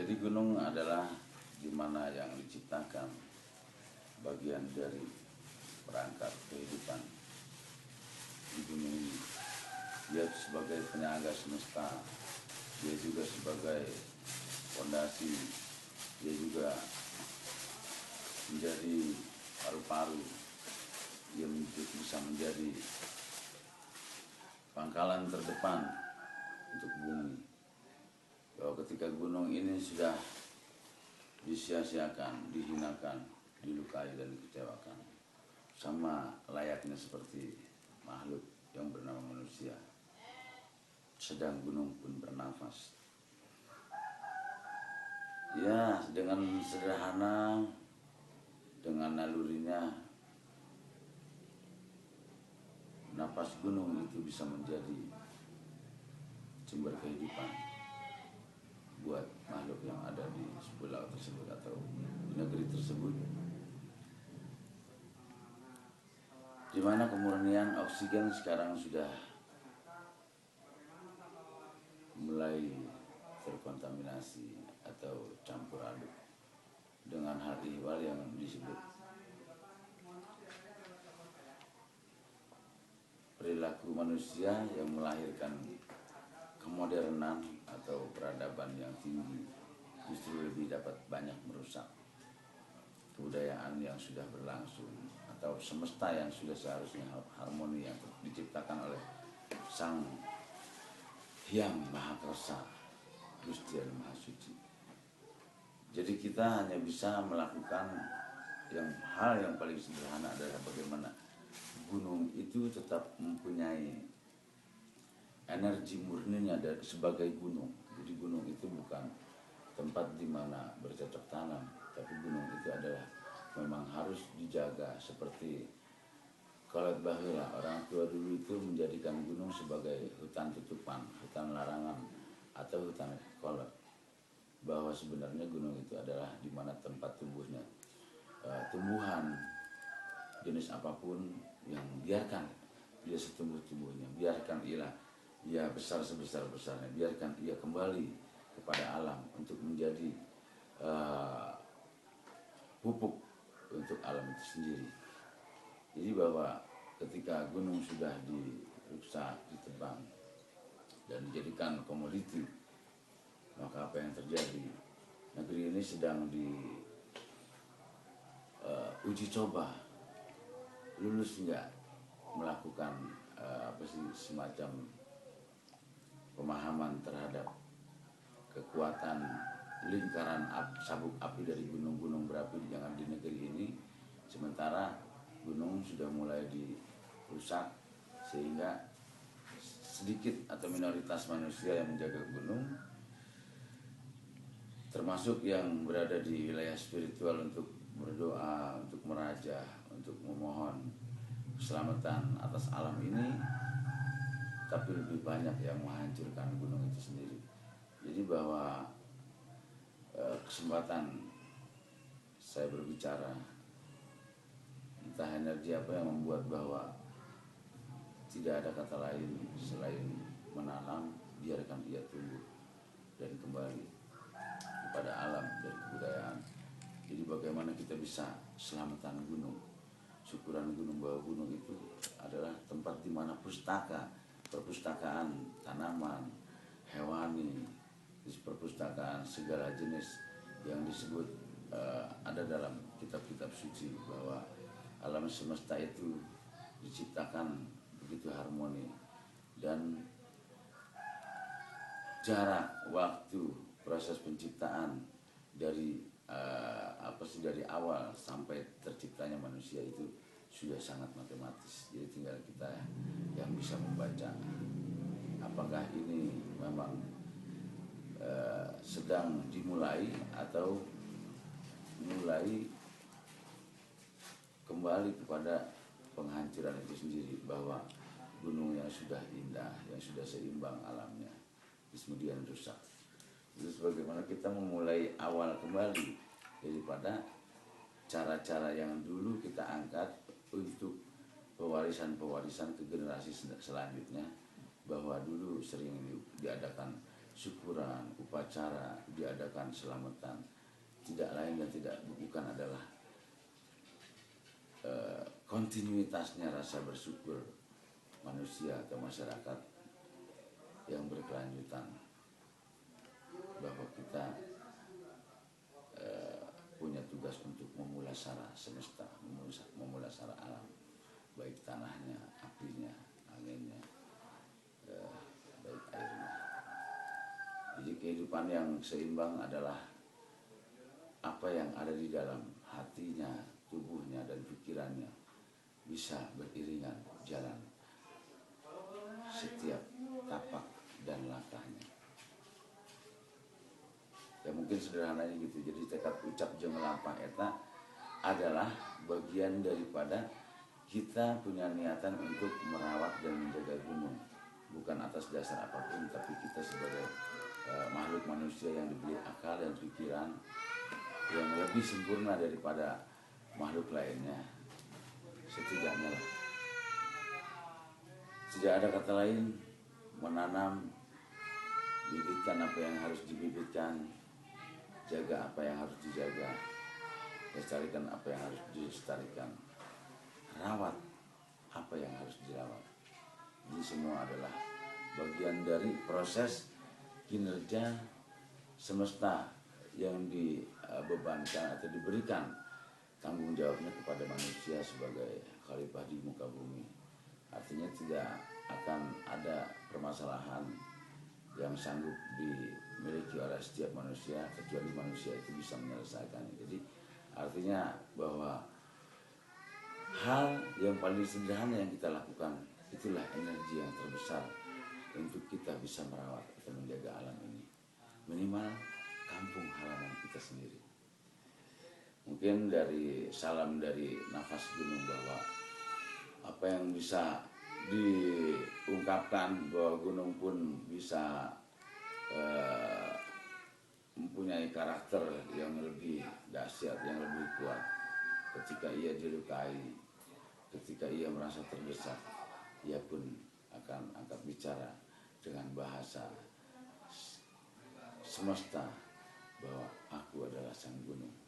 Jadi gunung adalah di mana yang diciptakan bagian dari perangkat kehidupan di gunung ini. Dia sebagai penyangga semesta, dia juga sebagai fondasi, dia juga menjadi paru-paru, dia bisa menjadi pangkalan terdepan untuk bumi. Bahwa ketika gunung ini sudah disia-siakan, dihinakan, dilukai dan dikecewakan, sama layaknya seperti makhluk yang bernama manusia, sedang gunung pun bernafas. Ya, dengan sederhana, dengan nalurinya, napas gunung itu bisa menjadi sumber kehidupan buat makhluk yang ada di pulau tersebut atau di negeri tersebut, di mana kemurnian oksigen sekarang sudah mulai terkontaminasi atau campur aduk dengan hal ihwal yang disebut perilaku manusia yang melahirkan kemodernan atau peradaban yang tinggi, justru lebih dapat banyak merusak kebudayaan yang sudah berlangsung atau semesta yang sudah seharusnya harmoni yang diciptakan oleh Sang Hyang Maha Kuasa, Gusti Allah Maha Suci. Jadi kita hanya bisa melakukan hal yang paling sederhana adalah bagaimana gunung itu tetap mempunyai energi murninya sebagai gunung. Jadi gunung itu bukan tempat di mana bercocok tanam, tapi gunung itu adalah memang harus dijaga. Seperti kalau baheula orang tua dulu itu menjadikan gunung sebagai hutan tutupan, hutan larangan atau hutan kolot. Bahwa sebenarnya gunung itu adalah di mana tempat tumbuhnya tumbuhan jenis apapun, yang biarkan dia setumbuh-tumbuhnya, biarkan ia besar sebesar-besarnya, biarkan ia kembali kepada alam untuk menjadi pupuk untuk alam itu sendiri. Jadi bahwa ketika gunung sudah dirusak, ditebang dan dijadikan komoditi, maka apa yang terjadi? Negeri ini sedang uji coba, lulus enggak melakukan semacam pemahaman terhadap kekuatan lingkaran sabuk api dari gunung-gunung berapi yang di negeri ini. Sementara gunung sudah mulai dirusak, sehingga sedikit atau minoritas manusia yang menjaga gunung, termasuk yang berada di wilayah spiritual, untuk berdoa, untuk merajah, untuk memohon keselamatan atas alam ini, tapi lebih banyak yang menghancurkan gunung itu sendiri. Jadi bahwa kesempatan saya berbicara, entah energi apa yang membuat bahwa tidak ada kata lain selain menanam, biarkan ia tumbuh dan kembali kepada alam dari kebudayaan. Jadi bagaimana kita bisa selamatan gunung, syukuran gunung, bahwa gunung itu adalah tempat di mana perpustakaan tanaman, hewani, perpustakaan segala jenis yang disebut ada dalam kitab-kitab suci, bahwa alam semesta itu diciptakan begitu harmoni, dan jarak waktu proses penciptaan dari dari awal sampai terciptanya manusia itu sudah sangat matematis. Jadi tinggal kita yang bisa membaca apakah ini memang sedang dimulai atau mulai kembali kepada penghancuran itu sendiri, bahwa gunung yang sudah indah, yang sudah seimbang alamnya, terus kemudian rusak. Terus bagaimana kita memulai awal kembali daripada cara-cara yang dulu kita angkat untuk pewarisan ke generasi selanjutnya, bahwa dulu sering diadakan syukuran, upacara diadakan selamatan, tidak lain dan tidak bukan adalah kontinuitasnya rasa bersyukur manusia atau masyarakat yang berkelanjutan, bahwa kita punya tugas untuk memulasara semesta, memulasara alam, baik tanahnya, apinya, anginnya, baik airnya. Jadi kehidupan yang seimbang adalah apa yang ada di dalam hatinya, tubuhnya, dan pikirannya bisa beriringan jalan setiap tapak dan langkahnya. Ya mungkin sederhananya gitu. Jadi tekad ucap jeung lampah eta adalah bagian daripada kita punya niatan untuk merawat dan menjaga gunung, bukan atas dasar apapun, tapi kita sebagai makhluk manusia yang diberi akal dan pikiran yang lebih sempurna daripada makhluk lainnya, setidaknya lah. Tidak ada kata lain, menanam, bibitkan apa yang harus dibibitkan, jaga apa yang harus dijaga, lestarikan apa yang harus dilestarikan, rawat apa yang harus dirawat. Ini semua adalah bagian dari proses kinerja semesta yang dibebankan atau diberikan tanggung jawabnya kepada manusia sebagai khalifah di muka bumi. Artinya tidak akan ada permasalahan yang sanggup dimiliki oleh setiap manusia kecuali manusia itu bisa menyelesaikannya. Jadi artinya bahwa hal yang paling sederhana yang kita lakukan itulah energi yang terbesar untuk kita bisa merawat atau menjaga alam ini, minimal kampung halaman kita sendiri. Mungkin dari salam dari nafas gunung, bahwa apa yang bisa diungkapkan bahwa gunung pun bisa mempunyai karakter yang lebih dahsyat, yang lebih kuat ketika ia dilukai, ketika ia merasa terdesak, ia pun akan angkat bicara dengan bahasa semesta bahwa aku adalah sang gunung.